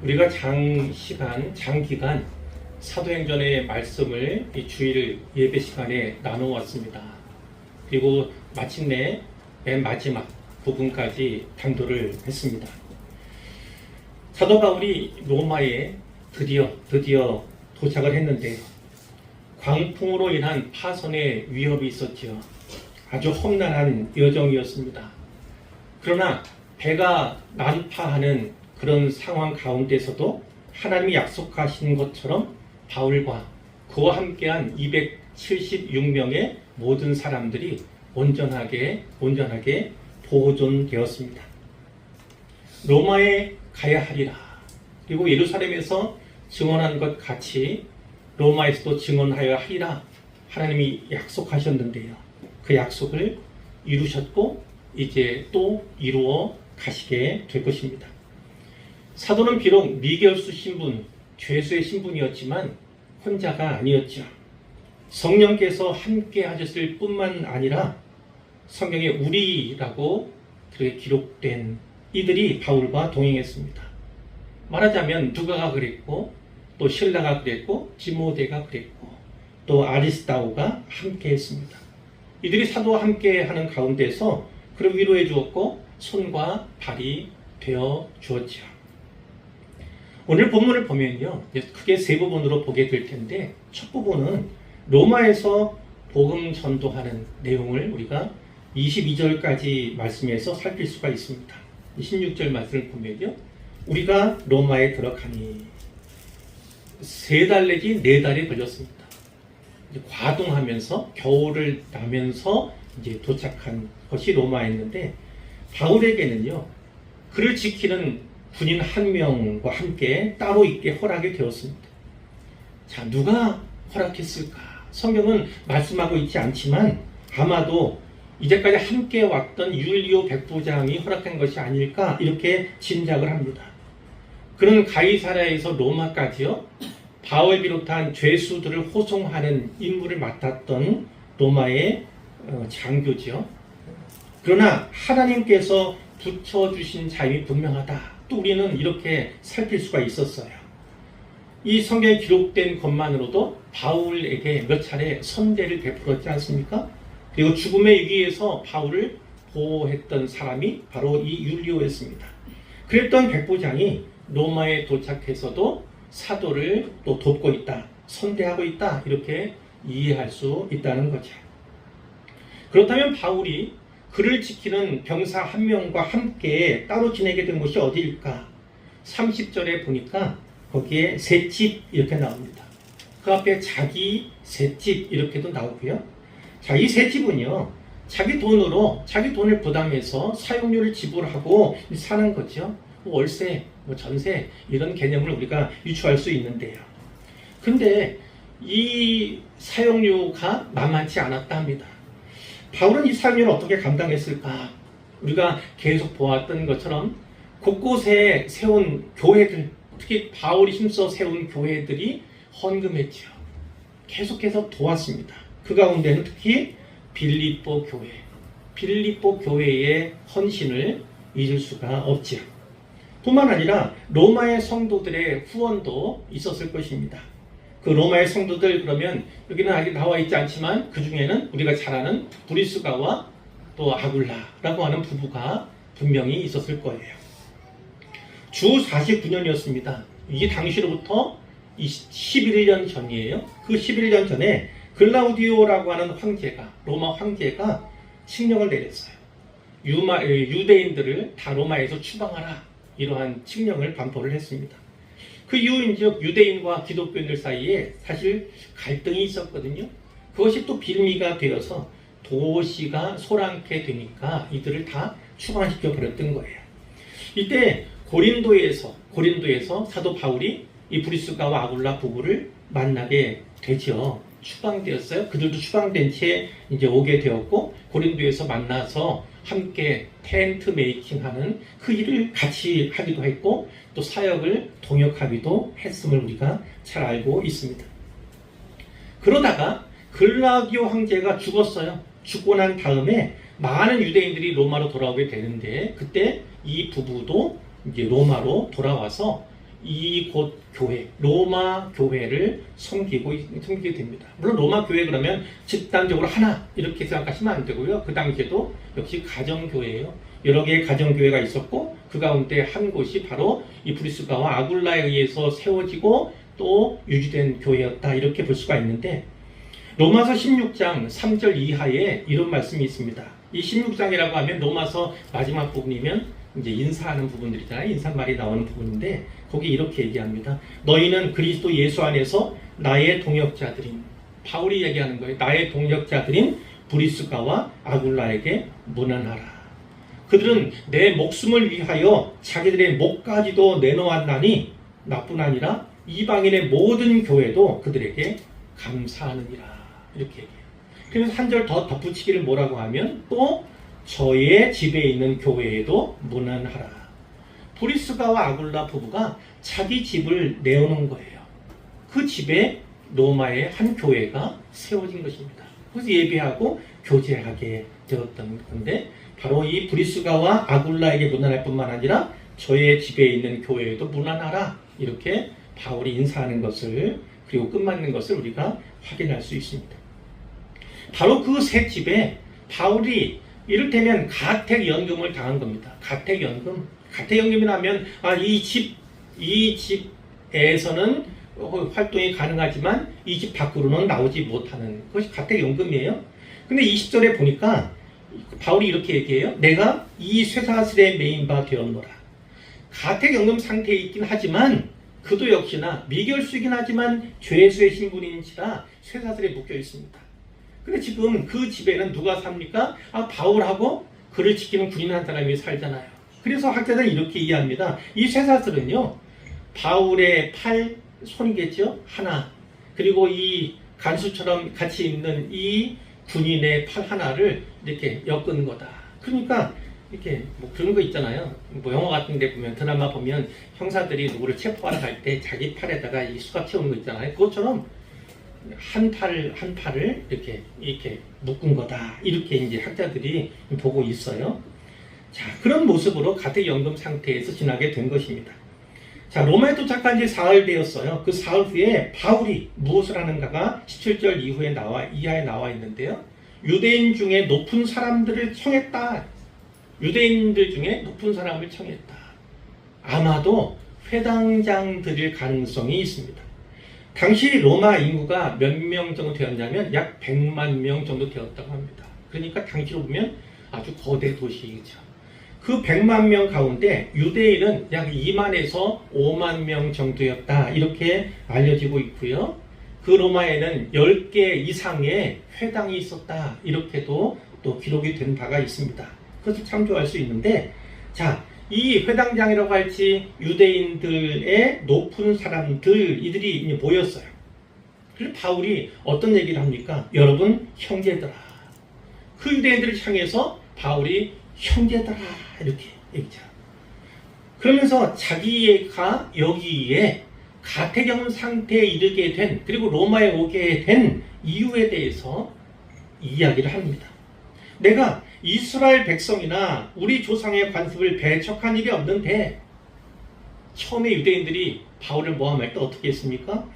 우리가 장기간 사도행전의 말씀을 이 주일 예배 시간에 나누어왔습니다. 그리고 마침내 맨 마지막 부분까지 강도를 했습니다. 사도 바울이 로마에 드디어 도착을 했는데 광풍으로 인한 파선의 위협이 있었지요. 아주 험난한 여정이었습니다. 그러나 배가 난파하는 그런 상황 가운데서도 하나님이 약속하신 것처럼 바울과 그와 함께한 276명의 모든 사람들이 온전하게 보존되었습니다. 로마에 가야 하리라. 그리고 예루살렘에서 증언한 것 같이 로마에서도 증언하여야 하리라. 하나님이 약속하셨는데요. 그 약속을 이루셨고 이제 또 이루어 가시게 될 것입니다. 사도는 비록 미결수 신분, 죄수의 신분이었지만 혼자가 아니었죠. 성령께서 함께 하셨을 뿐만 아니라 성경에 우리라고 그렇게 기록된 이들이 바울과 동행했습니다. 말하자면 누가가 그랬고 또 실라가 그랬고 디모데가 그랬고 또 아리스다오가 함께 했습니다. 이들이 사도와 함께 하는 가운데서 그를 위로해 주었고 손과 발이 되어 주었죠. 오늘 본문을 보면요, 크게 세 부분으로 보게 될 텐데 첫 부분은 로마에서 복음 전도하는 내용을 우리가 22절까지 말씀에서 살필 수가 있습니다. 16절 말씀을 보면요, 우리가 로마에 들어가니 3달 내지 4달이 걸렸습니다. 과동하면서 겨울을 나면서 이제 도착한 것이 로마였는데 바울에게는요, 그를 지키는 군인 1명과 함께 따로 있게 허락이 되었습니다. 자, 누가 허락했을까? 성경은 말씀하고 있지 않지만 아마도 이제까지 함께 왔던 율리오 백부장이 허락한 것이 아닐까 이렇게 짐작을 합니다. 그는 가이사랴에서 로마까지요, 바울 비롯한 죄수들을 호송하는 임무를 맡았던 로마의 장교지요. 그러나 하나님께서 붙여주신 자임이 분명하다. 또 우리는 이렇게 살필 수가 있었어요. 이 성경에 기록된 것만으로도 바울에게 몇 차례 선대를 베풀었지 않습니까? 그리고 죽음의 위기에서 바울을 보호했던 사람이 바로 이 율리오였습니다. 그랬던 백부장이 로마에 도착해서도 사도를 또 돕고 있다, 선대하고 있다, 이렇게 이해할 수 있다는 거죠. 그렇다면 바울이 그를 지키는 병사 1명과 함께 따로 지내게 된 곳이 어디일까? 30절에 보니까 거기에 셋집 이렇게 나옵니다. 그 앞에 자기 셋집 이렇게도 나오고요. 자, 이 셋집은요, 자기 돈을 부담해서 사용료를 지불하고 사는 거죠. 월세, 전세 이런 개념을 우리가 유추할 수 있는데요. 근데 이 사용료가 만만치 않았다 합니다. 바울은 이 사용료를 어떻게 감당했을까? 우리가 계속 보았던 것처럼 곳곳에 세운 교회들, 특히 바울이 힘써 세운 교회들이 헌금했죠. 계속해서 도왔습니다. 그 가운데는 특히 빌립보 교회의 헌신을 잊을 수가 없죠. 뿐만 아니라 로마의 성도들의 후원도 있었을 것입니다. 그 로마의 성도들, 그러면 여기는 아직 나와 있지 않지만 그 중에는 우리가 잘 아는 브리스가와 또 아굴라라고 하는 부부가 분명히 있었을 거예요. 주 49년이었습니다. 이 당시로부터 11년 전이에요. 그 11년 전에 글라우디오라고 하는 황제가, 로마 황제가 칙령을 내렸어요. 유대인들을 다 로마에서 추방하라, 이러한 칙령을 반포를 했습니다. 그 이유인즉 유대인과 기독교인들 사이에 사실 갈등이 있었거든요. 그것이 또 빌미가 되어서 도시가 소란케 되니까 이들을 다 추방시켜 버렸던 거예요. 이때 고린도에서 사도 바울이 이 브리스가와 아굴라 부부를 만나게 되죠. 추방되었어요. 그들도 추방된 채 이제 오게 되었고 고린도에서 만나서 함께 텐트 메이킹하는 그 일을 같이 하기도 했고 또 사역을 동역하기도 했음을 우리가 잘 알고 있습니다. 그러다가 글라우디오 황제가 죽었어요. 죽고 난 다음에 많은 유대인들이 로마로 돌아오게 되는데 그때 이 부부도 이제 로마로 돌아와서 이곳 교회, 로마 교회를 섬기게 됩니다. 물론 로마 교회 그러면 집단적으로 하나 이렇게 생각하시면 안 되고요. 그 당시에도 역시 가정교회예요. 여러 개의 가정교회가 있었고 그 가운데 한 곳이 바로 이 브리스가와 아굴라에 의해서 세워지고 또 유지된 교회였다 이렇게 볼 수가 있는데 로마서 16장 3절 이하에 이런 말씀이 있습니다. 이 16장이라고 하면 로마서 마지막 부분이면 이제 인사하는 부분들이잖아요. 인사말이 나오는 부분인데 거기 이렇게 얘기합니다. 너희는 그리스도 예수 안에서 나의 동역자들인 바울이 얘기하는 거예요. 나의 동역자들인 브리스가와 아굴라에게 문안하라. 그들은 내 목숨을 위하여 자기들의 목까지도 내놓았나니 나뿐 아니라 이방인의 모든 교회도 그들에게 감사하느니라. 이렇게 얘기해요. 그래서 한 절 더 덧붙이기를 뭐라고 하면 또 저의 집에 있는 교회에도 문안하라. 브리스가와 아굴라 부부가 자기 집을 내어놓은 거예요. 그 집에 로마의 한 교회가 세워진 것입니다. 그래서 예배하고 교제하게 되었던 건데 바로 이 브리스가와 아굴라에게 문안할 뿐만 아니라 저의 집에 있는 교회에도 문안하라. 이렇게 바울이 인사하는 것을 그리고 끝맞는 것을 우리가 확인할 수 있습니다. 바로 그 세 집에 바울이 이를테면 가택연금을 당한 겁니다. 가택연금. 가택연금이라면 이 집에서는 활동이 가능하지만 이 집 밖으로는 나오지 못하는 그것이 가택연금이에요. 근데 20절에 보니까 바울이 이렇게 얘기해요. 내가 이 쇠사슬에 매인 바 되었노라. 가택연금 상태에 있긴 하지만 그도 역시나 미결수이긴 하지만 죄수의 신분인지라 쇠사슬에 묶여 있습니다. 근데 지금 그 집에는 누가 삽니까? 바울하고 그를 지키는 군인 한 사람이 살잖아요. 그래서 학자들은 이렇게 이해합니다. 이 쇠사슬은요, 바울의 팔, 손이겠죠? 하나. 그리고 이 간수처럼 같이 있는 이 군인의 팔 하나를 이렇게 엮은 거다. 그러니까 이렇게 뭐 그런 거 있잖아요. 뭐 영화 같은 데 보면 드라마 보면 형사들이 누구를 체포하러 갈 때 자기 팔에다가 이 수갑 채우는 거 있잖아요. 그것처럼 한 팔을 이렇게 묶은 거다. 이렇게 이제 학자들이 보고 있어요. 자, 그런 모습으로 가택연금 상태에서 지나게 된 것입니다. 자, 로마에 도착한 지 사흘 되었어요. 그 사흘 후에 바울이 무엇을 하는가가 17절 이하에 나와 있는데요. 유대인 중에 높은 사람들을 청했다. 유대인들 중에 높은 사람을 청했다. 아마도 회당장들일 가능성이 있습니다. 당시 로마 인구가 몇 명 정도 되었냐면 약 100만 명 정도 되었다고 합니다. 그러니까 당시로 보면 아주 거대 도시이죠. 그 100만 명 가운데 유대인은 약 2만에서 5만 명 정도였다. 이렇게 알려지고 있고요. 그 로마에는 10개 이상의 회당이 있었다. 이렇게도 또 기록이 된 바가 있습니다. 그것을 참조할 수 있는데, 자, 이 회당장이라고 할지 유대인들의 높은 사람들, 이들이 모였어요. 그래서 바울이 어떤 얘기를 합니까? 여러분 형제들아. 그 유대인들을 향해서 바울이 형제들아 이렇게 얘기죠. 그러면서 자기가 여기에 가택연금 상태에 이르게 된, 그리고 로마에 오게 된 이유에 대해서 이야기를 합니다. 내가 이스라엘 백성이나 우리 조상의 관습을 배척한 일이 없는데, 처음에 유대인들이 바울을 모함할 때 어떻게 했습니까?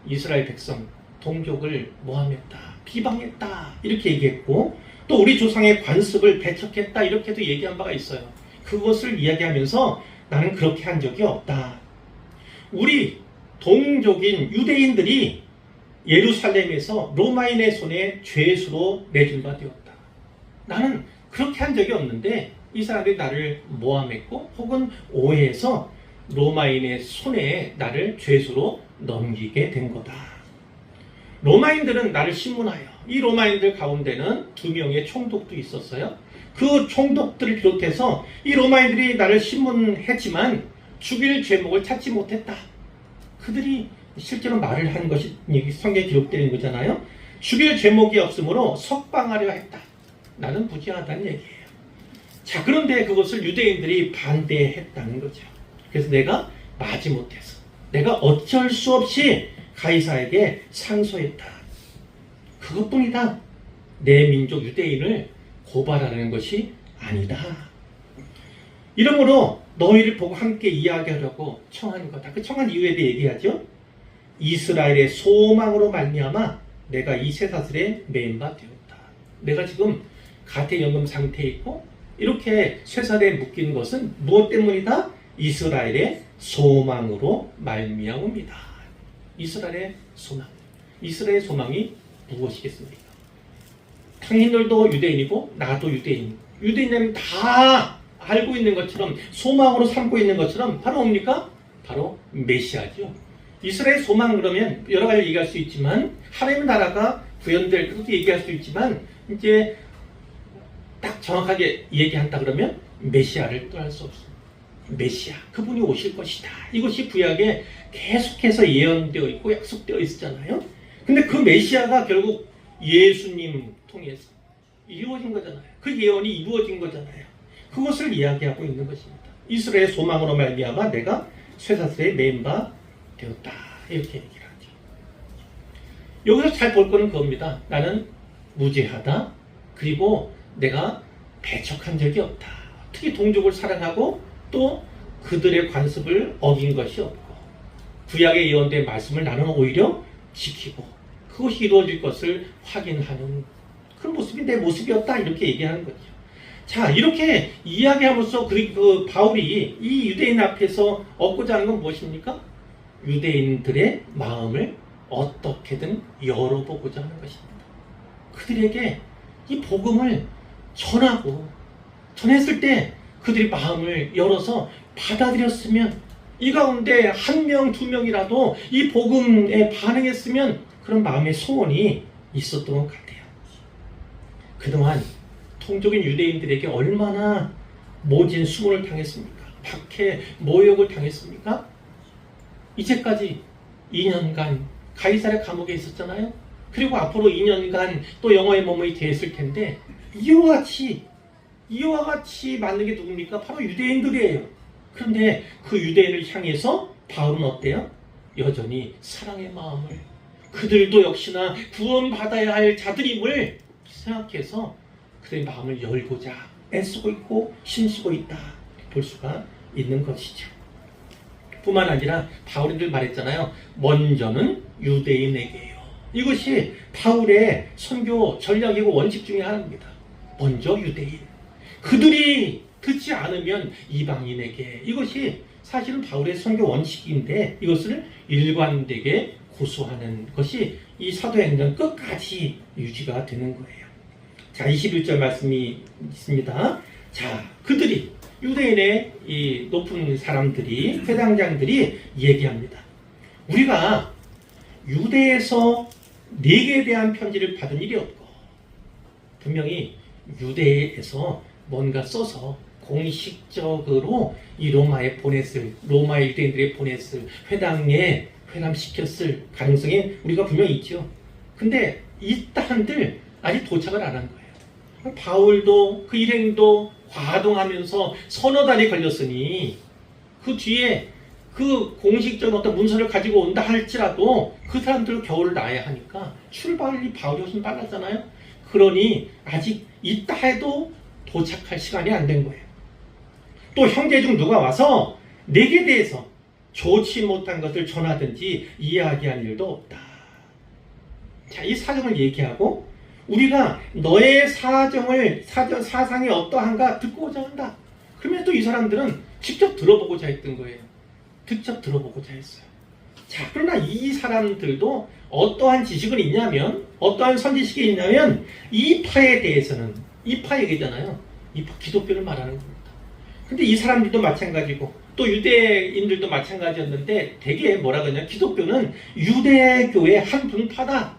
이스라엘 백성, 동족을 모함했다, 비방했다 이렇게 얘기했고, 또 우리 조상의 관습을 배척했다 이렇게도 얘기한 바가 있어요. 그것을 이야기하면서 나는 그렇게 한 적이 없다. 우리 동족인 유대인들이 예루살렘에서 로마인의 손에 죄수로 내준 바 되었다. 나는 그렇게 한 적이 없는데 이 사람들이 나를 모함했고 혹은 오해해서 로마인의 손에 나를 죄수로 넘기게 된 거다. 로마인들은 나를 신문하여, 이 로마인들 가운데는 2명의 총독도 있었어요. 그 총독들을 비롯해서 이 로마인들이 나를 신문했지만 죽일 죄목을 찾지 못했다. 그들이 실제로 말을 한 것이 성경에 기록되는 거잖아요. 죽일 죄목이 없으므로 석방하려 했다. 나는 무지하다는 얘기예요. 자, 그런데 그것을 유대인들이 반대했다는 거죠. 그래서 내가 마지못해서, 내가 어쩔 수 없이 가이사에게 상소했다. 그것뿐이다. 내 민족 유대인을 고발하는 것이 아니다. 이러므로 너희를 보고 함께 이야기하려고 청한 거다. 그 청한 이유에 대해 얘기하죠. 이스라엘의 소망으로 말미암아 내가 이 쇠사슬에 매인 바 되었다. 내가 지금 가택연금 상태에 있고 이렇게 쇠사슬에 묶인 것은 무엇 때문이다? 이스라엘의 소망으로 말미암습니다. 이스라엘의 소망. 이스라엘의 소망이 무엇이겠습니까? 당신들도 유대인이고 나도 유대인. 유대인은 다 알고 있는 것처럼 소망으로 삼고 있는 것처럼 바로 뭡니까? 바로 메시아죠. 이스라엘 소망 그러면 여러 가지 얘기할 수 있지만 하나님 나라가 구현될 것도 얘기할 수 있지만 이제 딱 정확하게 얘기한다 그러면 메시아를 떠날 수 없습니다. 메시아 그분이 오실 것이다. 이것이 구약에 계속해서 예언되어 있고 약속되어 있었잖아요. 근데 그 메시아가 결국 예수님 통해서 이루어진 거잖아요. 그 예언이 이루어진 거잖아요. 그것을 이야기하고 있는 것입니다. 이스라엘의 소망으로 말미암아 내가 쇠사슬에 매인 바 되었다. 이렇게 얘기를 하죠. 여기서 잘 볼 거는 그겁니다. 나는 무죄하다. 그리고 내가 배척한 적이 없다. 특히 동족을 사랑하고 또 그들의 관습을 어긴 것이 없고 구약의 예언된 말씀을 나는 오히려 지키고 그것이 이루어질 것을 확인하는 그런 모습이 내 모습이었다. 이렇게 얘기하는 거죠. 자, 이렇게 이야기하면서 그 바울이 이 유대인 앞에서 얻고자 하는 건 무엇입니까? 유대인들의 마음을 어떻게든 열어보고자 하는 것입니다. 그들에게 이 복음을 전했을 때 그들이 마음을 열어서 받아들였으면 이 가운데 한 명, 두 명이라도 이 복음에 반응했으면 그런 마음의 소원이 있었던 것 같아요. 그동안 통족인 유대인들에게 얼마나 모진 수모를 당했습니까? 박해, 모욕을 당했습니까? 이제까지 2년간 가이사랴 감옥에 있었잖아요. 그리고 앞으로 2년간 또 영어의 몸이 되었을 텐데 이와 같이 맞는 게 누굽니까? 바로 유대인들이에요. 그런데 그 유대인을 향해서 바울은 어때요? 여전히 사랑의 마음을 그들도 역시나 구원받아야 할 자들임을 생각해서 그들의 마음을 열고자 애쓰고 있고 힘쓰고 있다 볼 수가 있는 것이죠. 뿐만 아니라 바울이 늘 말했잖아요. 먼저는 유대인에게요. 이것이 바울의 선교 전략이고 원칙 중에 하나입니다. 먼저 유대인. 그들이 듣지 않으면 이방인에게. 이것이 사실은 바울의 선교 원칙인데 이것을 일관되게 고수하는 것이 이 사도행전 끝까지 유지가 되는 거예요. 자, 21절 말씀이 있습니다. 자, 그들이 유대인의 이 높은 사람들이 회당장들이 얘기합니다. 우리가 유대에서 네게 대한 편지를 받은 일이 없고 분명히 유대에서 뭔가 써서 공식적으로 이 로마에 보냈을 로마 유대인들에 보냈을 회당에 회람시켰을 가능성이 우리가 분명히 있죠. 근데 있다 한들 아직 도착을 안 한 거예요. 바울도 그 일행도 과동하면서 서너 달이 걸렸으니 그 뒤에 그 공식적인 어떤 문서를 가지고 온다 할지라도 그 사람들을 겨울을 나야 하니까 출발이 바울이 훨씬 빨랐잖아요. 그러니 아직 있다 해도 도착할 시간이 안 된 거예요. 또 형제 중 누가 와서 내게 대해서 좋지 못한 것을 전하든지 이야기한 일도 없다. 자, 이 사정을 얘기하고 우리가 너의 사상이 어떠한가 듣고자 한다. 그러면 또 이 사람들은 직접 들어보고자 했던 거예요. 직접 들어보고자 했어요. 자, 그러나 이 사람들도 어떠한 지식은 있냐면, 어떠한 선지식이 있냐면, 이 파에 대해서는, 이 파 얘기잖아요. 이 파, 기독교를 말하는 겁니다. 근데 이 사람들도 마찬가지고, 또 유대인들도 마찬가지였는데, 되게 뭐라 그러냐, 기독교는 유대교의 한 분파다.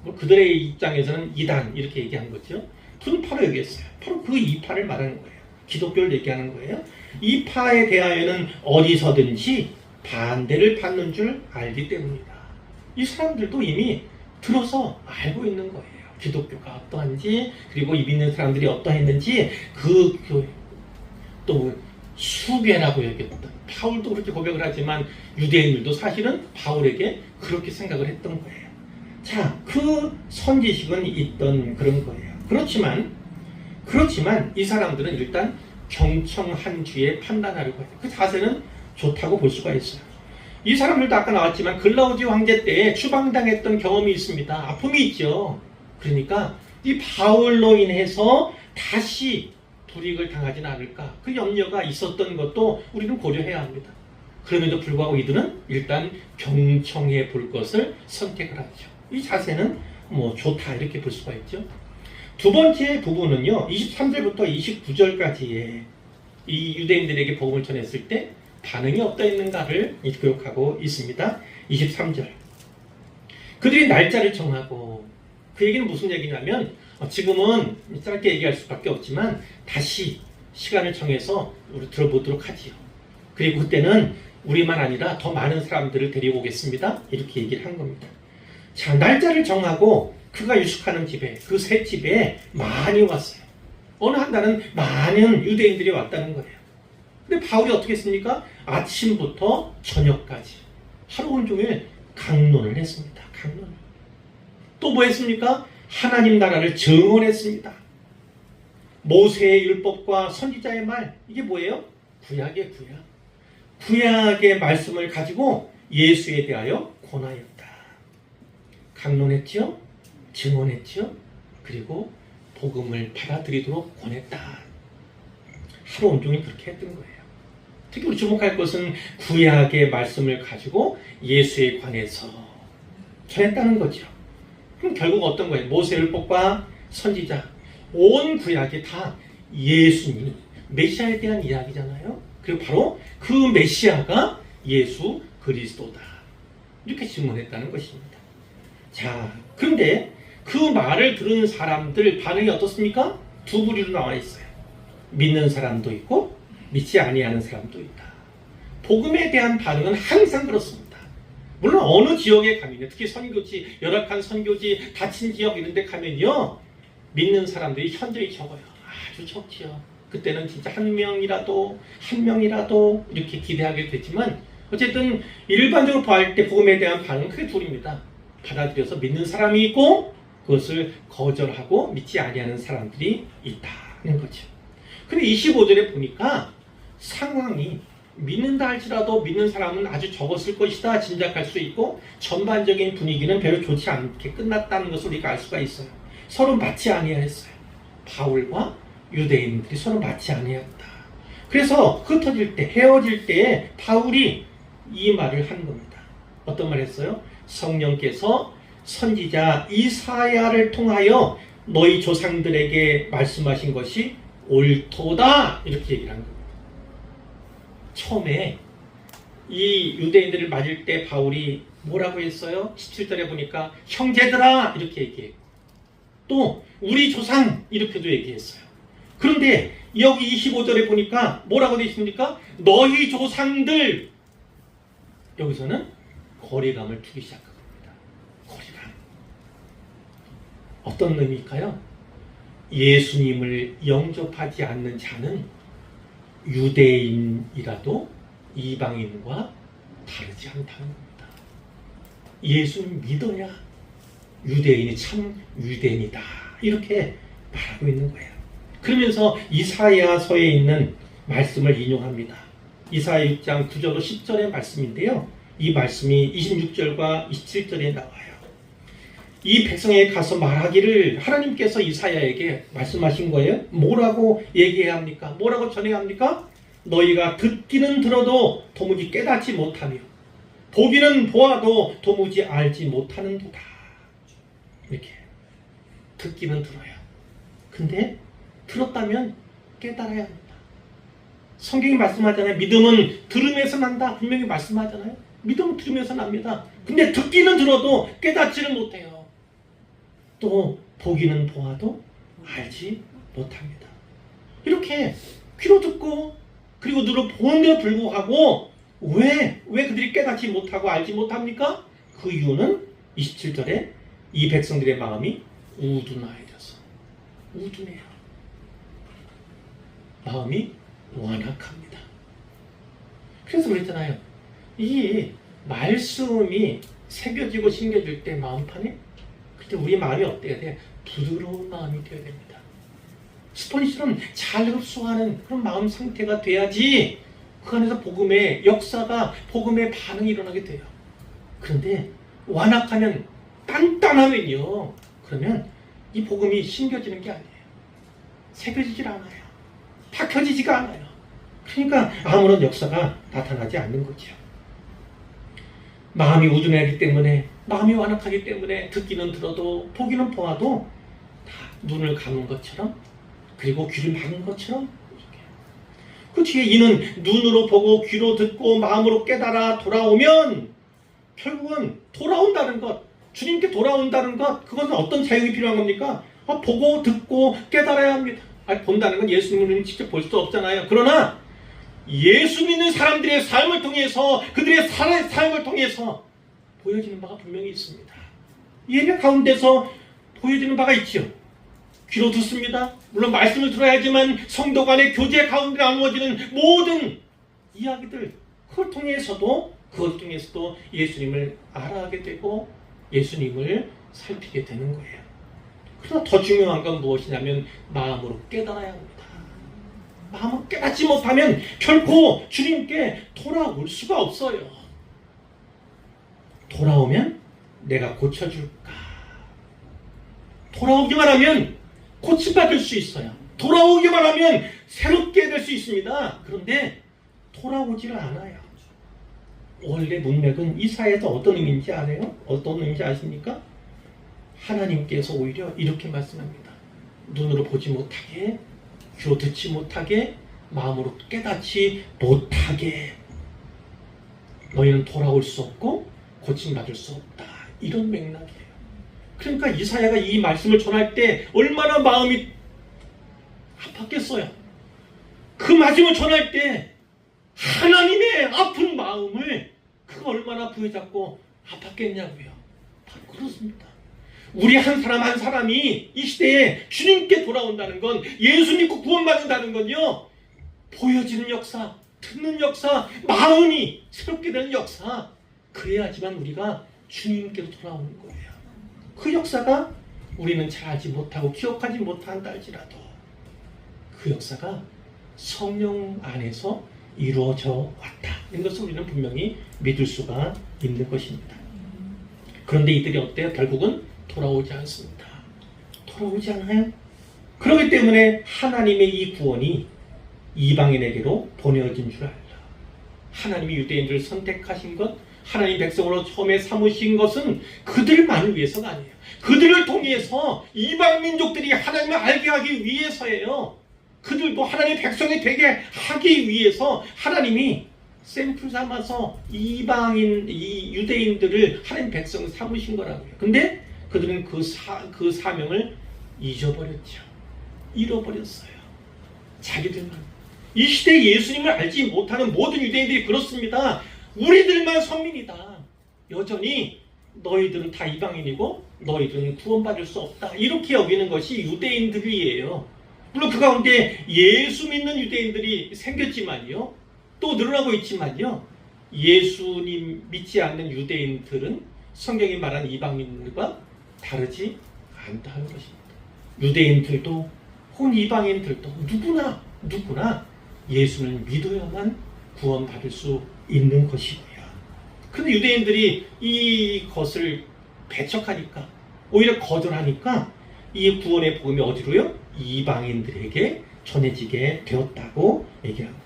뭐 그들의 입장에서는 이단, 이렇게 얘기한 거죠. 분파로 여겼어요. 바로 그 이파를 말하는 거예요. 기독교를 얘기하는 거예요. 이 파에 대하여는 어디서든지 반대를 받는 줄 알기 때문이다. 이 사람들도 이미 들어서 알고 있는 거예요. 기독교가 어떠한지, 그리고 이 믿는 사람들이 어떠했는지, 그 교회, 또 수괴라고 여겼던, 바울도 그렇게 고백을 하지만 유대인들도 사실은 바울에게 그렇게 생각을 했던 거예요. 자, 그 선지식은 있던 그런 거예요. 그렇지만 이 사람들은 일단 경청한 뒤에 판단하려고 해요. 그 자세는 좋다고 볼 수가 있어요. 이 사람들도 아까 나왔지만 글라우디오 황제 때 추방당했던 경험이 있습니다. 아픔이 있죠. 그러니까 이 바울로 인해서 다시 불이익을 당하지는 않을까, 그 염려가 있었던 것도 우리는 고려해야 합니다. 그럼에도 불구하고 이들은 일단 경청해 볼 것을 선택을 하죠. 이 자세는 좋다 이렇게 볼 수가 있죠. 두 번째 부분은요, 23절부터 29절까지의 이 유대인들에게 복음을 전했을 때 반응이 어떠했는가를 기록하고 있습니다. 23절. 그들이 날짜를 정하고, 그 얘기는 무슨 얘기냐면 지금은 짧게 얘기할 수밖에 없지만 다시 시간을 정해서 우리 들어보도록 하지요. 그리고 그때는 우리만 아니라 더 많은 사람들을 데리고 오겠습니다. 이렇게 얘기를 한 겁니다. 자, 날짜를 정하고 그가 유숙하는 집에, 그 세 집에 많이 왔어요. 어느 한 날은 많은 유대인들이 왔다는 거예요. 근데 바울이 어떻게 했습니까? 아침부터 저녁까지 하루 온종일 강론을 했습니다. 강론을. 또 뭐 했습니까? 하나님 나라를 증언했습니다. 모세의 율법과 선지자의 말, 이게 뭐예요? 구약의 구약. 구약의 말씀을 가지고 예수에 대하여 권하였다. 강론했죠? 증언했죠? 그리고 복음을 받아들이도록 권했다. 하루 온종일 그렇게 했던 거예요. 특히 우리 주목할 것은 구약의 말씀을 가지고 예수에 관해서 전했다는 거죠. 그럼 결국 어떤 거예요? 모세율법과 선지자, 온 구약이 다 예수님, 메시아에 대한 이야기잖아요. 그리고 바로 그 메시아가 예수 그리스도다. 이렇게 질문했다는 것입니다. 자, 그런데 그 말을 들은 사람들 반응이 어떻습니까? 두 부류로 나와 있어요. 믿는 사람도 있고 믿지 아니하는 사람도 있다. 복음에 대한 반응은 항상 그렇습니다. 물론 어느 지역에 가면요, 특히 선교지, 열악한 선교지, 다친 지역 이런 데 가면요, 믿는 사람들이 현저히 적어요. 아주 적지요. 그때는 진짜 한 명이라도 이렇게 기대하게 되지만 어쨌든 일반적으로 볼 때 복음에 대한 반응은 크게 둘입니다. 받아들여서 믿는 사람이 있고 그것을 거절하고 믿지 아니하는 사람들이 있다는 거죠. 근데 25절에 보니까 상황이 믿는다 할지라도 믿는 사람은 아주 적었을 것이다 짐작할 수 있고, 전반적인 분위기는 별로 좋지 않게 끝났다는 것을 우리가 알 수가 있어요. 서로 맞지 아니하였어요. 바울과 유대인들이 서로 맞지 아니하였다. 그래서 흩어질 때, 헤어질 때 바울이 이 말을 한 겁니다. 어떤 말 했어요? 성령께서 선지자 이사야를 통하여 너희 조상들에게 말씀하신 것이 옳도다, 이렇게 얘기를 한 겁니다. 처음에 이 유대인들을 맞을 때 바울이 뭐라고 했어요? 17절에 보니까 형제들아 이렇게 얘기했고, 또 우리 조상 이렇게도 얘기했어요. 그런데 여기 25절에 보니까 뭐라고 되어 있습니까? 너희 조상들. 여기서는 거리감을 두기 시작한 겁니다. 거리감. 어떤 의미일까요? 예수님을 영접하지 않는 자는 유대인이라도 이방인과 다르지 않다는 겁니다. 예수를 믿어야 유대인이 참 유대인이다, 이렇게 말하고 있는 거예요. 그러면서 이사야서에 있는 말씀을 인용합니다. 이사야 6장 9절로 10절의 말씀인데요, 이 말씀이 26절과 27절에 나와요. 이 백성에게 가서 말하기를, 하나님께서 이사야에게 말씀하신 거예요. 뭐라고 얘기해야 합니까? 뭐라고 전해야 합니까? 너희가 듣기는 들어도 도무지 깨닫지 못하며 보기는 보아도 도무지 알지 못하는도다. 이렇게 듣기는 들어요. 근데 들었다면 깨달아야 합니다. 성경이 말씀하잖아요. 믿음은 들음에서 난다. 분명히 말씀하잖아요. 믿음은 들으면서 납니다. 근데 듣기는 들어도 깨닫지는 못해요. 또 보기는 보아도 알지 못합니다. 이렇게 귀로 듣고 그리고 눈으로 보는데도 불구하고 왜 그들이 깨닫지 못하고 알지 못합니까? 그 이유는 27절에 이 백성들의 마음이 우둔하여져서, 우둔해요. 마음이 완악합니다. 그래서 그랬잖아요. 이 말씀이 새겨지고 심겨질 때 마음판에, 그때 우리 마음이 어때야 돼? 부드러운 마음이 되어야 됩니다. 스펀지처럼 잘 흡수하는 그런 마음 상태가 돼야지 그 안에서 복음의 역사가, 복음의 반응이 일어나게 돼요. 그런데 완악하면, 단단하면요, 그러면 이 복음이 심겨지는 게 아니에요. 새겨지질 않아요. 박혀지지가 않아요. 그러니까 아무런 역사가 나타나지 않는 거죠. 마음이 우둔하기 때문에, 마음이 완악하기 때문에 듣기는 들어도 보기는 보아도 다 눈을 감은 것처럼, 그리고 귀를 막은 것처럼 이렇게. 그 뒤에 이는 눈으로 보고 귀로 듣고 마음으로 깨달아 돌아오면, 결국은 돌아온다는 것, 주님께 돌아온다는 것, 그것은 어떤 자유가 필요한 겁니까? 보고 듣고 깨달아야 합니다. 본다는 건 예수님을 직접 볼 수도 없잖아요. 그러나 예수 믿는 사람들의 삶을 통해서, 그들의 삶을 통해서 보여지는 바가 분명히 있습니다. 예배 가운데서 보여지는 바가 있죠. 귀로 듣습니다. 물론 말씀을 들어야지만 성도 간의 교제 가운데 나누어지는 모든 이야기들, 그것 통해서도 예수님을 알아가게 되고 예수님을 살피게 되는 거예요. 그러나 더 중요한 건 무엇이냐면 마음으로 깨달아야 합니다. 마음으로 깨닫지 못하면 결코 주님께 돌아올 수가 없어요. 돌아오면 내가 고쳐줄까? 돌아오기만 하면 고침받을 수 있어요. 돌아오기만 하면 새롭게 될 수 있습니다. 그런데 돌아오지를 않아요. 원래 문맥은 이 사회에서 어떤 의미인지 알아요? 어떤 의미인지 아십니까? 하나님께서 오히려 이렇게 말씀합니다. 눈으로 보지 못하게, 귀로 듣지 못하게, 마음으로 깨닫지 못하게 너희는 돌아올 수 없고 고침받을 수 없다. 이런 맥락이에요. 그러니까 이사야가 이 말씀을 전할 때 얼마나 마음이 아팠겠어요. 그 말씀을 전할 때 하나님의 아픈 마음을 그가 얼마나 부여잡고 아팠겠냐고요. 바로 그렇습니다. 우리 한 사람 한 사람이 이 시대에 주님께 돌아온다는 건, 예수 믿고 구원받는다는 건요, 보여지는 역사, 듣는 역사, 마음이 새롭게 되는 역사, 그래야지만 우리가 주님께로 돌아오는 거예요. 그 역사가 우리는 잘 알지 못하고 기억하지 못한다 할지라도 그 역사가 성령 안에서 이루어져 왔다. 이것을 우리는 분명히 믿을 수가 있는 것입니다. 그런데 이들이 어때요? 결국은 돌아오지 않습니다. 돌아오지 않아요. 그렇기 때문에 하나님의 이 구원이 이방인에게로 보내어진 줄 알라. 하나님이 유대인들을 선택하신 것, 하나님 백성으로 처음에 삼으신 것은 그들만을 위해서가 아니에요. 그들을 통해서 이방 민족들이 하나님을 알게 하기 위해서예요. 그들도 하나님의 백성이 되게 하기 위해서 하나님이 샘플 삼아서 이방인, 이 유대인들을 하나님 백성 삼으신 거라고요. 근데 그들은 그 사명을 잊어버렸죠. 잃어버렸어요. 자기들만. 이 시대에 예수님을 알지 못하는 모든 유대인들이 그렇습니다. 우리들만 선민이다. 여전히 너희들은 다 이방인이고 너희들은 구원받을 수 없다. 이렇게 여기는 것이 유대인들이에요. 물론 그 가운데 예수 믿는 유대인들이 생겼지만요, 또 늘어나고 있지만요, 예수님 믿지 않는 유대인들은 성경이 말한 이방인들과 다르지 않다는 것입니다. 유대인들도 혹은 이방인들도 누구나 예수를 믿어야만 구원받을 수 있는 것이고요. 그런데 유대인들이 이것을 배척하니까, 오히려 거절하니까 이 구원의 복음이 어디로요? 이방인들에게 전해지게 되었다고 얘기합니다.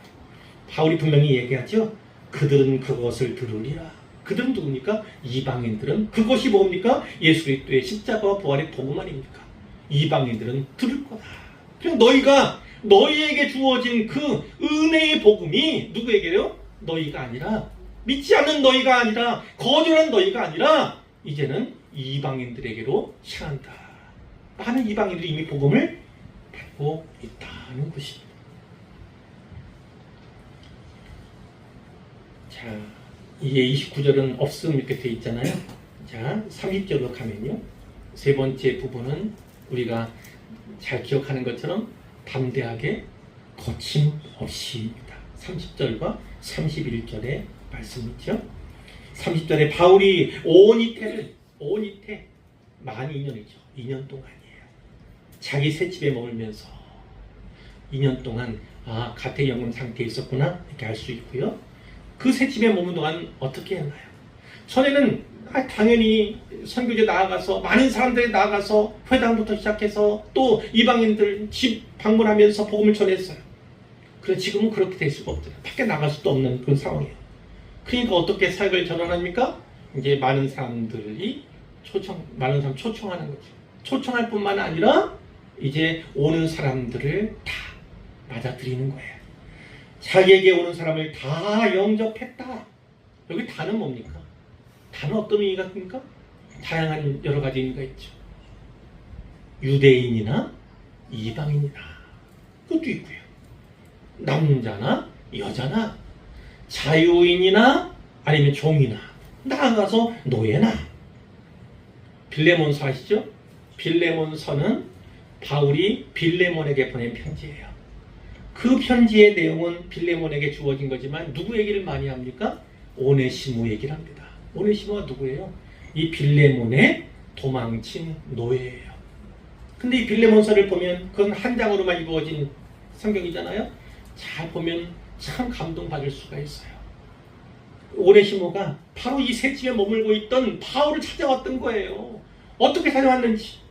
바울이 분명히 얘기하죠. 그들은 그것을 들으리라. 그들은 누굽니까? 이방인들은. 그것이 뭡니까? 예수 그리스도의 십자가와 부활의 복음 아닙니까? 이방인들은 들을 거다. 그럼 너희에게 주어진 그 은혜의 복음이 누구에게요? 너희가 아니라, 믿지 않는 너희가 아니라, 거절한 너희가 아니라 이제는 이방인들에게로 향한다. 많은 이방인들이 이미 복음을 받고 있다는 것입니다. 자, 이게 29절은 없음 이렇게 되어 있잖아요. 자, 30절로 가면요, 세 번째 부분은 우리가 잘 기억하는 것처럼 담대하게 거침없이입니다. 30절과 31절의 말씀이죠. 30절에 바울이 온 이태 12년이죠. 2년 동안이에요. 자기 셋집에 머물면서 2년 동안 가택연금 상태에 있었구나 이렇게 알 수 있고요. 그 새 집에 머문 동안 어떻게 했나요? 전에는 당연히 선교제 나아가서 많은 사람들이 나아가서 회당부터 시작해서 또 이방인들 집 방문하면서 복음을 전했어요. 그런데 지금은 그렇게 될 수가 없어요. 밖에 나갈 수도 없는 그런 상황이에요. 그러니까 어떻게 사역을 전환합니까? 이제 많은 사람 초청하는 거죠. 초청할 뿐만 아니라 이제 오는 사람들을 다 맞아들이는 거예요. 자기에게 오는 사람을 다 영접했다. 여기 다는 뭡니까? 다는 어떤 의미가 큽니까? 다양한 여러 가지 의미가 있죠. 유대인이나 이방인이나 그것도 있고요. 남자나 여자나 자유인이나 아니면 종이나 나아가서 노예나. 빌레몬서 아시죠? 빌레몬서는 바울이 빌레몬에게 보낸 편지예요. 그 편지의 내용은 빌레몬에게 주어진 거지만 누구 얘기를 많이 합니까? 오네시모 얘기를 합니다. 오네시모가 누구예요? 이 빌레몬의 도망친 노예예요. 근데 이 빌레몬서를 보면 그건 한 장으로만 이루어진 성경이잖아요. 잘 보면 참 감동받을 수가 있어요. 오네시모가 바로 이 새 집에 머물고 있던 바울을 찾아왔던 거예요. 어떻게 찾아왔는지.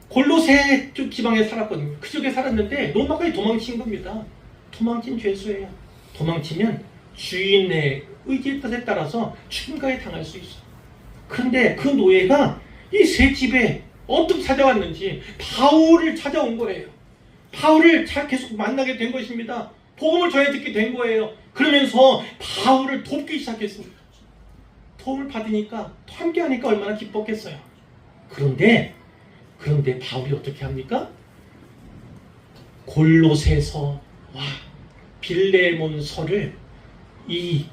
골로새 쪽 지방에 살았거든요. 그쪽에 살았는데 로마까지 도망친 겁니다. 도망친 죄수예요. 도망치면 주인의 의지의 뜻에 따라서 죽임까지 당할 수 있어요. 그런데 그 노예가 이 새 집에 어떻게 찾아왔는지 바울을 찾아온 거예요. 바울을 계속 만나게 된 것입니다. 복음을 전해 듣게 된 거예요. 그러면서 바울을 돕기 시작했습니다. 도움을 받으니까 함께하니까 얼마나 기뻤겠어요. 그런데 바울이 어떻게 합니까? 골로새서와 빌레몬서를 이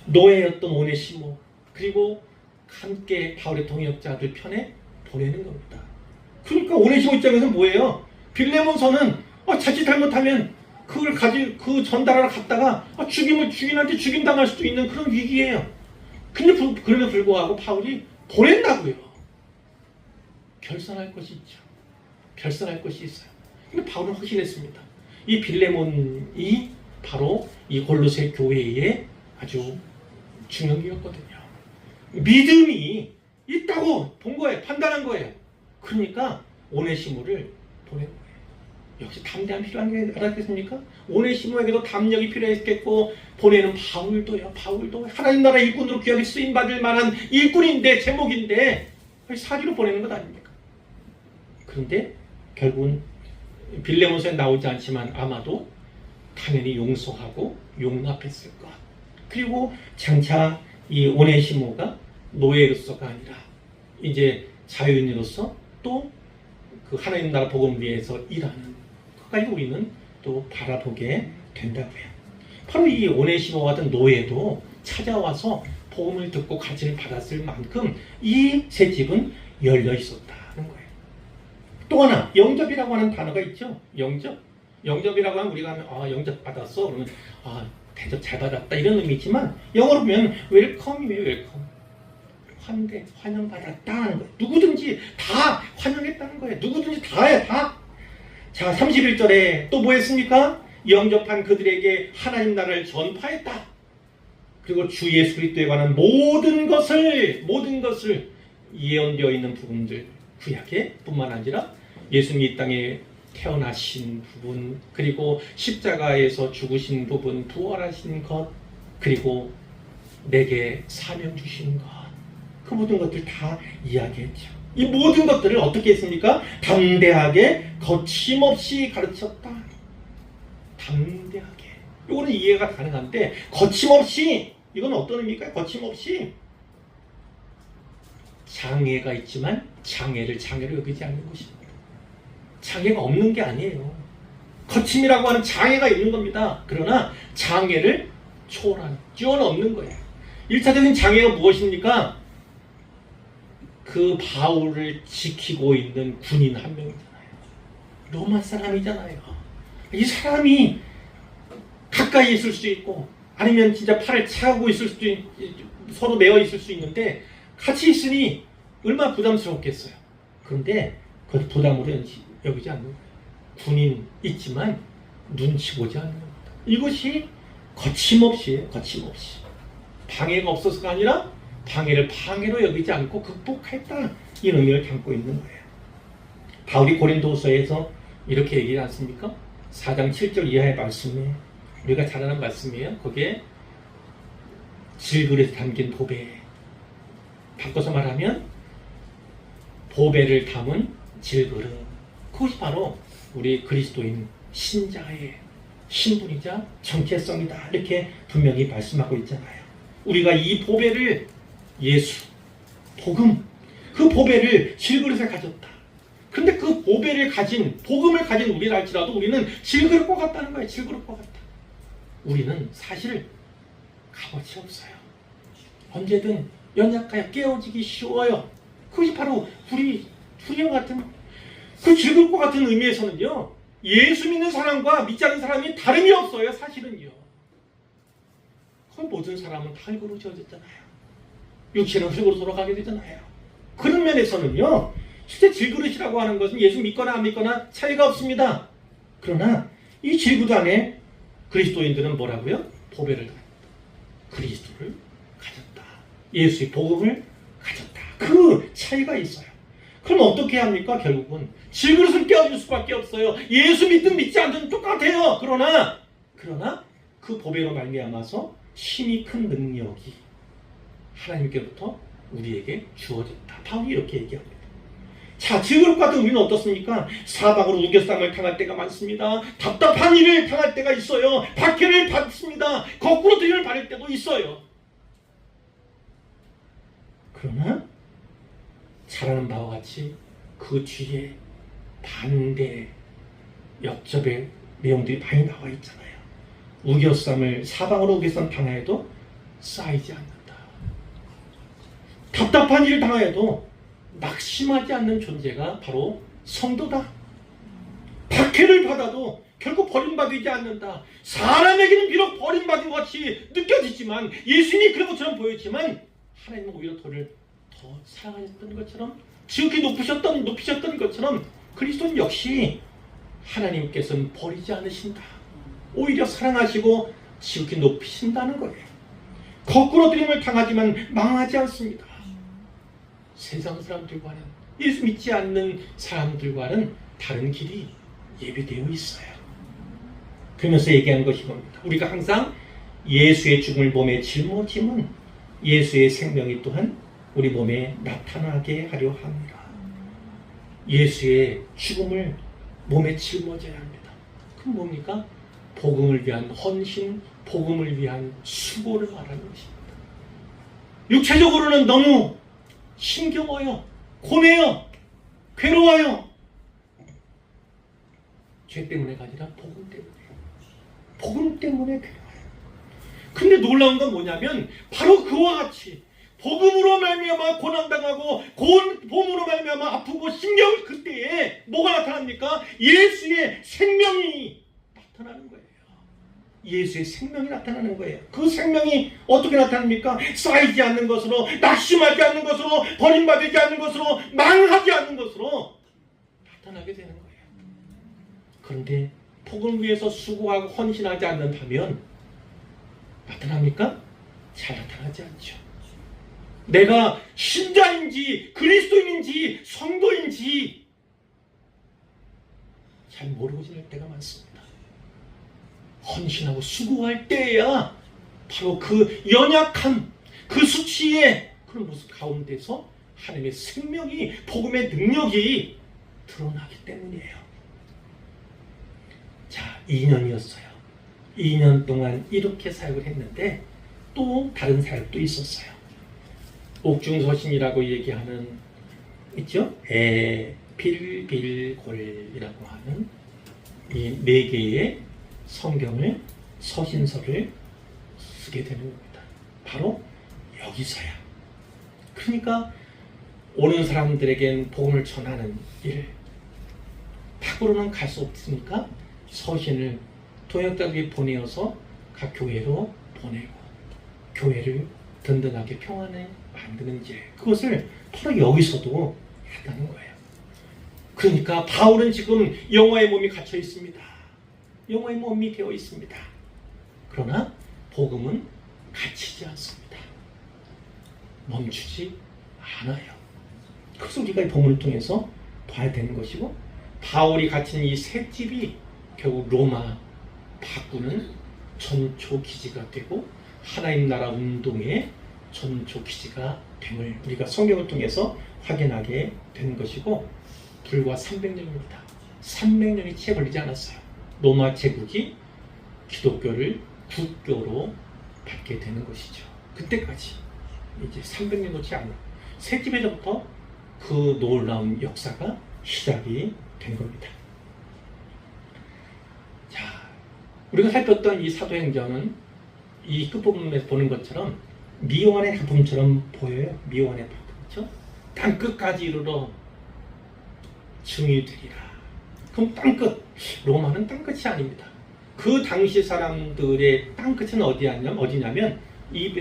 노예였던 오네시모 그리고 함께 바울의 동역자들 편에 보내는 겁니다. 그러니까 오네시모 입장에서 뭐예요? 빌레몬서는 자칫 잘못하면 그 전달하러 갔다가 주인한테 죽임당할 수도 있는 그런 위기예요. 근데 그럼에도 불구하고 바울이 보낸다고요. 결산할 것이 있죠. 결산할 것이 있어요. 근데 바울은 확신했습니다. 이 빌레몬이 바로 이 골로새 교회의 아주 중요이었거든요. 믿음이 있다고 본 거예요. 판단한 거예요. 그러니까 오네시모를 보낸 거예요. 역시 담대함 필요한 게 알았겠습니까? 오네시모에게도 담력이 필요했겠고 보내는 바울도 하나님 나라 일꾼으로 귀하게 쓰임받을 만한 일꾼인데 제목인데 사기로 보내는 것 아닙니까? 그런데 결국은 빌레몬서에 나오지 않지만 아마도 당연히 용서하고 용납했을 것. 그리고 장차 이 오네시모가 노예로서가 아니라 이제 자유인으로서 또 그 하나님 나라 복음을 위해서 일하는 것까지 우리는 또 바라보게 된다고요. 바로 이 오네시모 같은 노예도 찾아와서 복음을 듣고 가치를 받았을 만큼 이 새 집은 열려 있었다는 거예요. 또 하나 영접이라고 하는 단어가 있죠. 영접이라고 하면 우리가 하면 영접 받았어 그러면 대접 잘 받았다 이런 의미지만 영어로 보면 웰컴이에요. 웰컴. 환영받았다는 거예요. 누구든지 다 환영했다는 거예요. 누구든지 다예요. 다. 자 31절에 또 뭐 했습니까? 영접한 그들에게 하나님 나라를 전파했다. 그리고 주 예수 그리스도에 관한 모든 것을 예언되어 있는 부분들 구약에 뿐만 아니라 예수님이 이 땅에 태어나신 부분 그리고 십자가에서 죽으신 부분 부활하신 것 그리고 내게 사명 주신 것 그 모든 것들 다 이야기했죠. 이 모든 것들을 어떻게 했습니까? 담대하게 거침없이 가르쳤다. 담대하게 이거는 이해가 가능한데 거침없이 이건 어떤 의미일까요? 거침없이 장애가 있지만 장애를 장애로 여기지 않는 것입니다. 장애가 없는 게 아니에요. 거침이라고 하는 장애가 있는 겁니다. 그러나 장애를 초월하는, 뛰어넘는 거예요. 1차적인 장애가 무엇입니까? 그 바울을 지키고 있는 군인 한 명이잖아요. 로마 사람이잖아요. 이 사람이 가까이 있을 수 있고 아니면 진짜 팔을 차고 있을 수도 서로 매어 있을 수 있는데 같이 있으니 얼마나 부담스럽겠어요. 그런데 그것 부담으로 여기지 않는 거예요. 군인 있지만 눈치 보지 않는 겁니다. 이것이 거침없이에요. 거침없이. 방해가 없어서가 아니라 방해를 방해로 여기지 않고 극복했다. 이 의미를 담고 있는 거예요. 바울이 고린도서에서 이렇게 얘기하지 않습니까? 4장 7절 이하의 말씀에 우리가 잘 아는 말씀이에요. 거기에 질그릇에 담긴 보배, 바꿔서 말하면 보배를 담은 질그릇, 그것이 바로 우리 그리스도인 신자의 신분이자 정체성이다. 이렇게 분명히 말씀하고 있잖아요. 우리가 이 보배를 예수, 복음, 그 보배를 질그릇에 가졌다. 그런데 그 보배를 가진, 복음을 가진 우리라 할지라도 우리는 질그릇과 같다는 거예요. 질그릇과 같다. 우리는 사실 값어치 없어요. 언제든 연약하여 깨어지기 쉬워요. 그것이 바로 우리와 같은 그 질그릇과 같은 의미에서는요, 예수 믿는 사람과 믿지 않는 사람이 다름이 없어요. 사실은요. 그 모든 사람은 다 흙으로 지어졌잖아요. 육체는 흙으로 돌아가게 되잖아요. 그런 면에서는요, 실제 질그릇이라고 하는 것은 예수 믿거나 안 믿거나 차이가 없습니다. 그러나 이 질그릇 안에 그리스도인들은 뭐라고요? 보배를 그리스도를 가졌다. 예수의 복음을 가졌다. 그 차이가 있어요. 그럼 어떻게 합니까? 결국은 질그릇은 깨어질 수밖에 없어요. 예수 믿든 믿지 않든 똑같아요. 그러나 그 보배로 말미암아서 힘이 큰 능력이 하나님께로부터 우리에게 주어졌다. 바울이 이렇게 얘기합니다. 자, 질그릇 같은 우리는 어떻습니까? 사방으로 우겨쌈을 당할 때가 많습니다. 답답한 일을 당할 때가 있어요. 박해를 받습니다. 거꾸로 들림을 받을 때도 있어요. 그러나 잘 아는 바와 같이 그 뒤에 반대 역접의 내용들이 많이 나와 있잖아요. 우겨쌈을 사방으로 우겨쌈 당하여도 쌓이지 않는다. 답답한 일을 당하여도 낙심하지 않는 존재가 바로 성도다. 박해를 받아도 결국 버림받지 않는다. 사람에게는 비록 버림받은 것 같이 느껴지지만, 예수님이 그런 것처럼 보였지만 하나님은 오히려 더를 더 사랑하셨던 것처럼, 지극히 높이셨던 것처럼 그리스도는 역시 하나님께서는 버리지 않으신다. 오히려 사랑하시고 지극히 높이신다는 거예요. 거꾸로 들림을 당하지만 망하지 않습니다. 세상 사람들과는, 예수 믿지 않는 사람들과는 다른 길이 예비되어 있어요. 그러면서 얘기하는 것이 겁니다. 우리가 항상 예수의 죽음을 몸에 짊어지면 예수의 생명이 또한 우리 몸에 나타나게 하려 합니다. 예수의 죽음을 몸에 짊어져야 합니다. 그럼 뭡니까? 복음을 위한 헌신, 복음을 위한 수고를 말하는 것입니다. 육체적으로는 너무 힘겨워요. 고뇌요. 괴로워요. 죄 때문에가 아니라 복음 때문에요. 복음 때문에 괴로워요. 근데 놀라운 건 뭐냐면 바로 그와 같이 복음으로 말미암아 고난당하고 복음으로 말미암아 아프고 심령, 그때에 뭐가 나타납니까? 예수의 생명이 나타나는 거예요. 예수의 생명이 나타나는 거예요. 그 생명이 어떻게 나타납니까? 쌓이지 않는 것으로, 낙심하지 않는 것으로, 버림받지 않는 것으로, 망하지 않는 것으로 나타나게 되는 거예요. 그런데 복음 위해서 수고하고 헌신하지 않는다면 나타납니까? 잘 나타나지 않죠. 내가 신자인지 그리스도인인지 성도인지 잘 모르고 지낼 때가 많습니다. 헌신하고 수고할 때야 바로 그 연약함, 그 수치의 그런 모습 가운데서 하나님의 생명이, 복음의 능력이 드러나기 때문이에요. 자, 2년이었어요. 2년 동안 이렇게 사역을 했는데 또 다른 사역도 있었어요. 옥중서신이라고 얘기하는, 있죠? 빌빌골이라고 하는 이 4개의 성경을, 서신서를 쓰게 되는 겁니다. 바로 여기서야. 그러니까 오는 사람들에겐 복음을 전하는 일, 밖으로는 갈 수 없으니까 서신을 통역자들이 보내어서 각 교회로 보내고 교회를 든든하게 평안에 만드는 일, 그것을 바로 여기서도 했다는 거예요. 그러니까 바울은 지금 영화의 몸이 갇혀 있습니다. 영화의 몸이 되어 있습니다. 그러나 복음은 갇히지 않습니다. 멈추지 않아요. 그래서 우리가 이 본문을 통해서 봐야 되는 것이고, 바울이 갇힌 이 새 집이 결국 로마 바꾸는 전초 기지가 되고 하나님 나라 운동의 전초 기지가 됨을 우리가 성경을 통해서 확인하게 되는 것이고, 불과 300년입니다. 300년이 채 걸리지 않았어요. 로마 제국이 기독교를 국교로 받게 되는 것이죠. 그때까지 이제 300년도 채 않은 새 집에서부터 그 놀라운 역사가 시작이 된 겁니다. 자, 우리가 살폈던 이 사도행전은 이 끝부분에서 보는 것처럼 미완의 작품처럼 보여요. 미완의 작품, 그렇죠? 땅 끝까지 이르러 증이 되리라. 그럼 땅 끝, 로마는 땅 끝이 아닙니다. 그 당시 사람들의 땅 끝은 어디냐면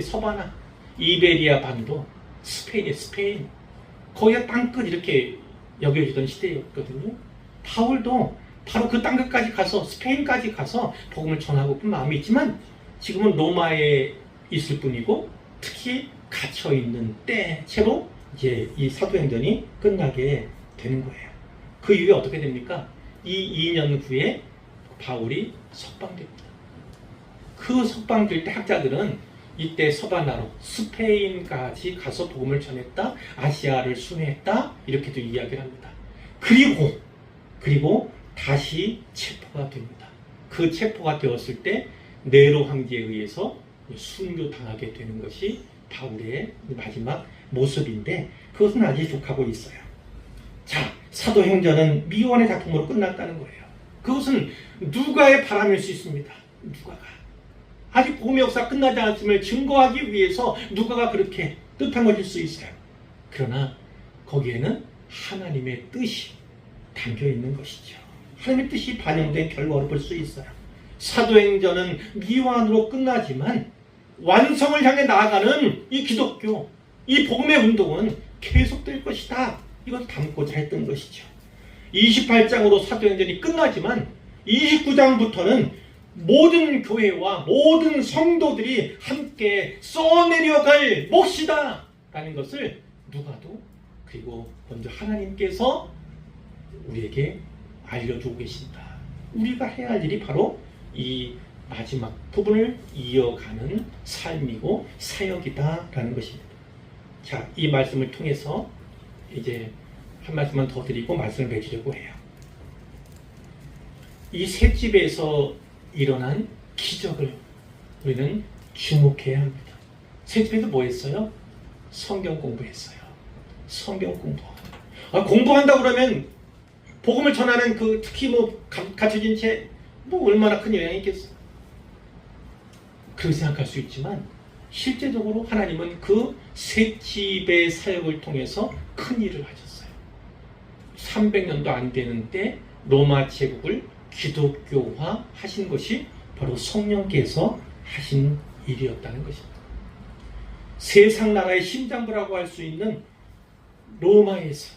서바나, 이베리아 반도, 스페인. 거기가 땅 끝 이렇게 여겨지던 시대였거든요. 바울도 바로 그 땅 끝까지 가서 스페인까지 가서 복음을 전하고픈 마음이 있지만 지금은 로마에 있을 뿐이고, 특히 갇혀 있는 때채로 이제 이 사도행전이 끝나게 되는 거예요. 그 이후에 어떻게 됩니까? 이 2년 후에 바울이 석방됩니다. 그 석방될 때 학자들은 이때 서바나로 스페인까지 가서 복음을 전했다, 아시아를 순회했다, 이렇게도 이야기를 합니다. 그리고 다시 체포가 됩니다. 그 체포가 되었을 때 네로 황제에 의해서 순교당하게 되는 것이 바울의 마지막 모습인데, 그것은 아직 속하고 있어요. 자, 사도행전은 미완의 작품으로 끝났다는 거예요. 그것은 누가의 바람일 수 있습니다. 누가가 아직 복음의 역사 끝나지 않았음을 증거하기 위해서 누가가 그렇게 뜻한 것일 수 있어요. 그러나 거기에는 하나님의 뜻이 담겨 있는 것이죠. 하나님의 뜻이 반영된 결과로 볼 수 있어요. 사도행전은 미완으로 끝나지만 완성을 향해 나아가는 이 기독교, 이 복음의 운동은 계속될 것이다. 이걸 담고자 했던 것이죠. 28장으로 사도행전이 끝나지만 29장부터는 모든 교회와 모든 성도들이 함께 써내려갈 몫이다 라는 것을 누가도, 그리고 먼저 하나님께서 우리에게 알려주고 계신다. 우리가 해야 할 일이 바로 이 마지막 부분을 이어가는 삶이고 사역이다 라는 것입니다. 자, 이 말씀을 통해서 이제 한 말씀만 더 드리고 말씀을 맺으려고 해요. 이 새 집에서 일어난 기적을 우리는 주목해야 합니다. 새 집에서 뭐 했어요? 성경 공부했어요. 성경 공부. 공부한다고 그러면 복음을 전하는 그 특히 갖춰진 채 얼마나 큰 영향이 있겠어요? 그렇게 생각할 수 있지만 실제적으로 하나님은 그 새 집의 사역을 통해서 큰 일을 하셨어요. 300년도 안 되는 때 로마 제국을 기독교화 하신 것이 바로 성령께서 하신 일이었다는 것입니다. 세상 나라의 심장부라고 할 수 있는 로마에서,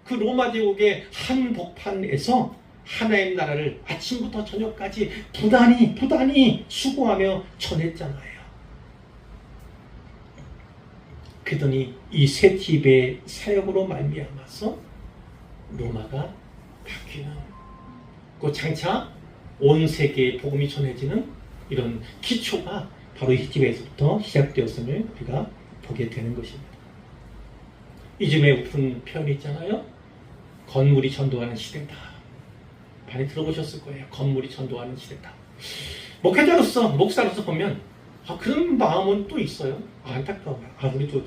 그 로마 제국의 한복판에서 하나님 나라를 아침부터 저녁까지 부단히 수고하며 전했잖아요. 그러더니 이 새 집의 사역으로 말미암아서 로마가 바뀌는, 그 장차 온 세계에 복음이 전해지는 이런 기초가 바로 이 집에서부터 시작되었음을 우리가 보게 되는 것입니다. 이즘에 웃픈 표현이 있잖아요. 건물이 전도하는 시대다. 많이 들어보셨을 거예요. 건물이 전도하는 시대다. 목회자로서, 목사로서 보면 그런 마음은 또 있어요. 안타까워요. 우리도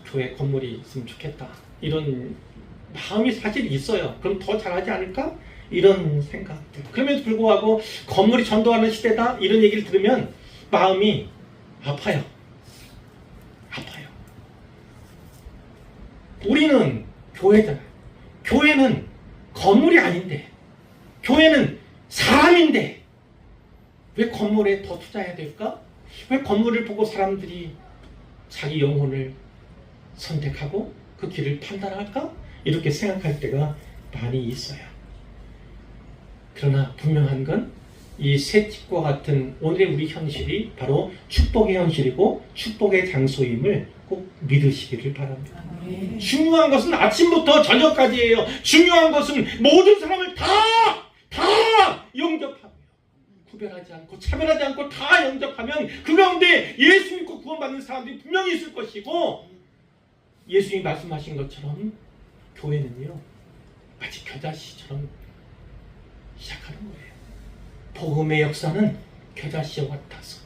교회 건물이 있으면 좋겠다. 이런 마음이 사실 있어요. 그럼 더 잘하지 않을까? 이런 생각들. 그럼에도 불구하고 건물이 전도하는 시대다. 이런 얘기를 들으면 마음이 아파요. 우리는 교회잖아요. 교회는 건물이 아닌데, 교회는 사람인데 왜 건물에 더 투자해야 될까? 왜 건물을 보고 사람들이 자기 영혼을 선택하고 그 길을 판단할까? 이렇게 생각할 때가 많이 있어요. 그러나 분명한 건 이 새 집과 같은 오늘의 우리 현실이 바로 축복의 현실이고 축복의 장소임을 꼭 믿으시기를 바랍니다. 중요한 것은 아침부터 저녁까지예요. 중요한 것은 모든 사람을 다 영접하며 구별하지 않고 차별하지 않고 다 영접하면 그 가운데 예수 믿고 구원받는 사람들이 분명히 있을 것이고, 예수님이 말씀하신 것처럼 교회는요 마치 겨자씨처럼 시작하는 거예요. 복음의 역사는 겨자씨와 같아서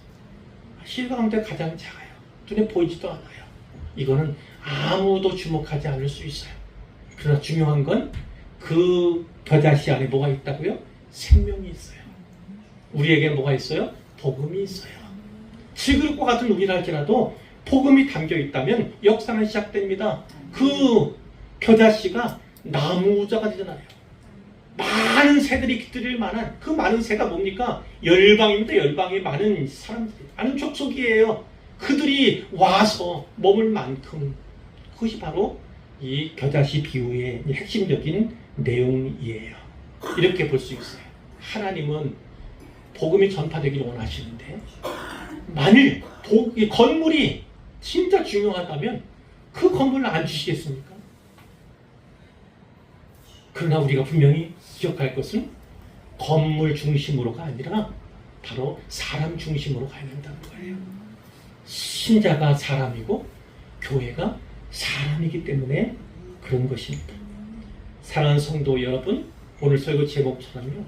실 가운데 가장 작아요. 눈에 보이지도 않아요. 이거는 아무도 주목하지 않을 수 있어요. 그러나 중요한 건 그 겨자씨 안에 뭐가 있다고요? 생명이 있어요. 우리에게 뭐가 있어요? 복음이 있어요. 질그릇과 같은 우리라 할지라도 복음이 담겨 있다면 역사는 시작됩니다. 그 겨자씨가 나무자가 되잖아요. 많은 새들이 깃들일 만한 그 많은 새가 뭡니까? 열방입니다. 열방의 많은 사람들이, 많은 족속이에요. 그들이 와서 머물 만큼, 그것이 바로 이 겨자씨 비유의 핵심적인 내용이에요. 이렇게 볼 수 있어요. 하나님은 복음이 전파되기를 원하시는데, 만일 이 건물이 진짜 중요하다면 그 건물을 안 주시겠습니까? 그러나 우리가 분명히 기억할 것은 건물 중심으로가 아니라 바로 사람 중심으로 가야 된다는 거예요. 신자가 사람이고 교회가 사람이기 때문에 그런 것입니다. 사랑하는 성도 여러분, 오늘 설교 제목처럼요,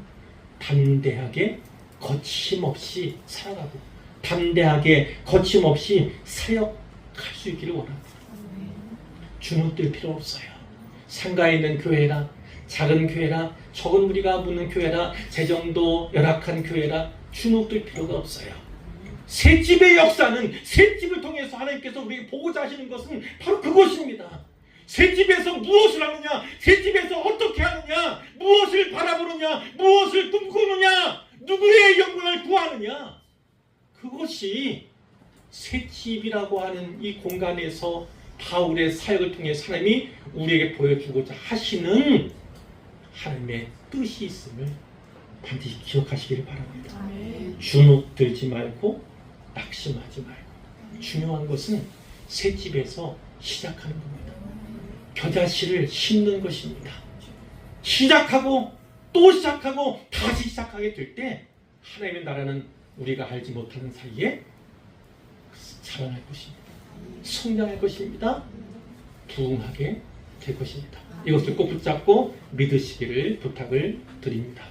담대하게 거침없이 살아가고 담대하게 거침없이 사역할 수 있기를 원합니다. 주눅들 필요 없어요. 상가에 있는 교회라, 작은 교회라, 적은 무리가 묻는 교회라, 재정도 열악한 교회라 주눅들 필요가 없어요. 셋집의 역사는 셋집을 통해서 하나님께서 우리에게 보고자 하시는 것은 바로 그것입니다. 셋집에서 무엇을 하느냐, 셋집에서 어떻게 하느냐, 무엇을 바라보느냐, 무엇을 꿈꾸느냐, 누구의 영광을 구하느냐, 그것이 셋집이라고 하는 이 공간에서 바울의 사역을 통해 하나님이 우리에게 보여주고자 하시는 하나님의 뜻이 있음을 반드시 기억하시기를 바랍니다. 주눅 들지 말고 낙심하지 말고, 중요한 것은 셋집에서 시작하는 겁니다. 겨자씨를 심는 것입니다. 시작하고 또 시작하고 다시 시작하게 될 때 하나님의 나라는 우리가 알지 못하는 사이에 자라날 것입니다. 성장할 것입니다. 부흥하게 될 것입니다. 이것을 꼭 붙잡고 믿으시기를 부탁을 드립니다.